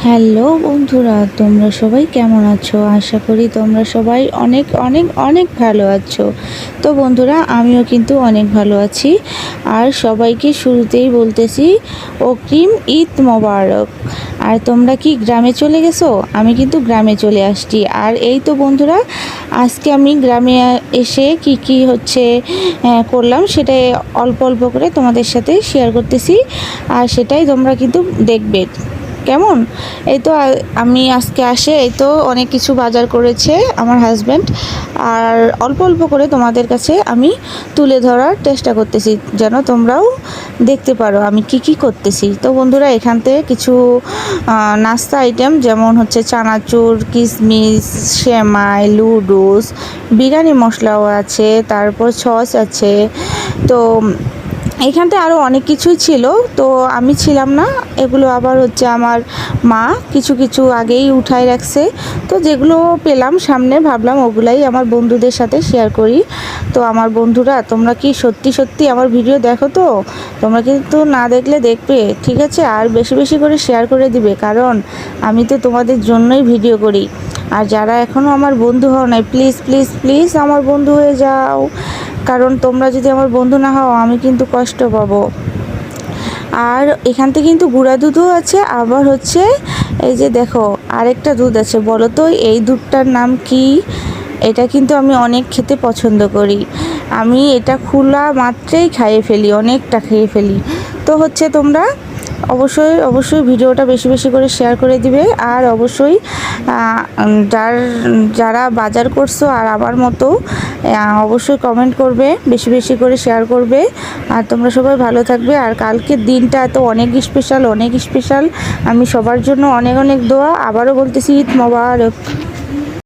Hello বন্ধুরা, তোমরা সবাই কেমন আছো? আশা করি তোমরা সবাই অনেক অনেক অনেক ভালো আছো। তো বন্ধুরা, আমিও কিন্তু অনেক ভালো আছি। আর সবাইকে শুরুতেই বলতেছি অগ্রিম ঈদ মোবারক। আর তোমরা কি গ্রামে চলে গেছো? আমি কিন্তু গ্রামে চলে আসছি। আর এই তো বন্ধুরা, আজকে আমি গ্রামে এসে কি কি হচ্ছে করলাম সেটাই অল্প অল্প করে তোমাদের সাথে শেয়ার করতেছি। আর সেটাই তোমরা কিন্তু দেখবে কেমন। এই তো আমি আজকে এই তো অনেক কিছু বাজার করেছে আমার হাজব্যান্ড। আর অল্প অল্প করে তোমাদের কাছে আমি তুলে ধরার চেষ্টা করতেছি, যেন তোমরাও দেখতে পারো আমি কি কি করতেছি। তো বন্ধুরা, এখান থেকে কিছু নাস্তা আইটেম যেমন হচ্ছে চানাচুর, কিশমিশ, সেমাই, লুডুস, বিরিয়ানি মশলাও আছে, তারপর সস আছে। তো এইখানতে আরও অনেক কিছুই ছিল, তো আমি ছিলাম না। এগুলো আবার হচ্ছে আমার মা কিছু কিছু আগেই উঠায় রাখছে। তো যেগুলো পেলাম সামনে, ভাবলাম ওগুলাই আমার বন্ধুদের সাথে শেয়ার করি। তো আমার বন্ধুরা, তোমরা কি সত্যি সত্যি আমার ভিডিও দেখো? তো তোমরা কিন্তু না দেখলে দেখবে, ঠিক আছে? আর বেশি বেশি করে শেয়ার করে দিবে, কারণ আমি তো তোমাদের জন্যই ভিডিও করি। আর যারা এখনও আমার বন্ধু হও নাই, প্লিজ প্লিজ প্লিজ আমার বন্ধু হয়ে যাও, কারণ তোমরা যদি আমার বন্ধু না হও আমি কিন্তু কষ্ট পাবো। আর এখান থেকে কিন্তু গুঁড়া দুধও আছে, আবার হচ্ছে এই যে দেখো আরেকটা দুধ আছে। বলো তো এই দুধটার নাম কি? এটা কিন্তু আমি অনেক খেতে পছন্দ করি। আমি এটা খোলা মাত্রেই খাইয়ে ফেলি, অনেকটা খেয়ে ফেলি। তো হচ্ছে তোমরা অবশ্যই অবশ্যই ভিডিওটা বেশি বেশি করে শেয়ার করে দিবে। আর অবশ্যই যারা বাজার করছো আর আমার মতো অবশ্যই কমেন্ট করবে, বেশি বেশি করে শেয়ার করবে। আর তোমরা সবাই ভালো থাকবে। আর কালকের দিনটা তো অনেক স্পেশাল, অনেক স্পেশাল। আমি সবার জন্য অনেক অনেক দোয়া। আবারও বলতেছি ঈদ মোবারক।